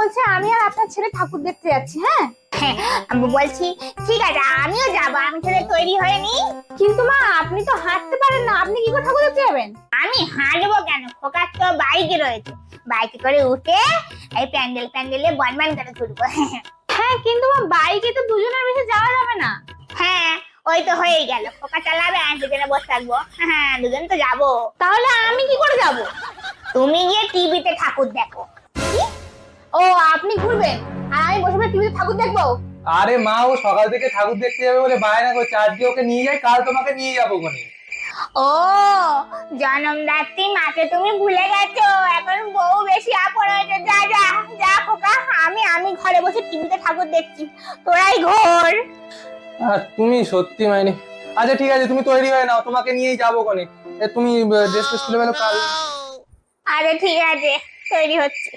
বলছে আমি আর আপনার ছেলে ঠাকুর দেখতে যাচ্ছি। হ্যাঁ আমি বলছি ঠিক আছে আমিও যাবো, আমি তাহলে তৈরি হয়ে নি। কিন্তু মা আপনি তো হাঁটতে পারেন না, আপনি কি করে ঠাকুর দেখতে যাবেন? আমি হাঁটবো কেন, খোকার তো বাইকে রয়েছে, বাইকে করে উঠে এই প্যান্ডেলে বনবান করে ঘুরবো। হ্যাঁ কিন্তু মা বাইকে তো দুজনের বেশি যাওয়া যাবে না। হ্যাঁ ওই তো হয়ে গেল, খোকা চালাবে আর দুজনে বসে থাকবো। হ্যাঁ দুজন তো যাবো। তাহলে আমি কি করে যাব? তুমি গিয়ে টিভিতে ঠাকুর দেখো। ও আপনি ঘুরবেন আর আমি বসে বসে টিভিতে ঠাকুর দেখবো? আরে মা, ও সকাল থেকে ঠাকুর দেখতে যাবে বলে বায়না করছে, আজকে ওকে নিয়ে যাই, কাল তোমাকে নিয়ে যাবো ওখানে। ও জন্মদাত্রী মাকে তুমি ভুলে গেছো, এখন বউ বেশি আপন হয়েছে। যা যা যা খোকা, আমি ঘরে বসে টিভিতে ঠাকুর দেখছি, তোরাই ঘোর। আর তুমি সত্যি মাইনি। আচ্ছা ঠিক আছে, তুমি তৈরি হয়ে নাও, তোমাকে নিয়েই যাবো ওখানে। তুমি ড্রেস ফ্রেস খুলে ফেলো কাল। আরে ঠিক আছে তৈরি হচ্ছে।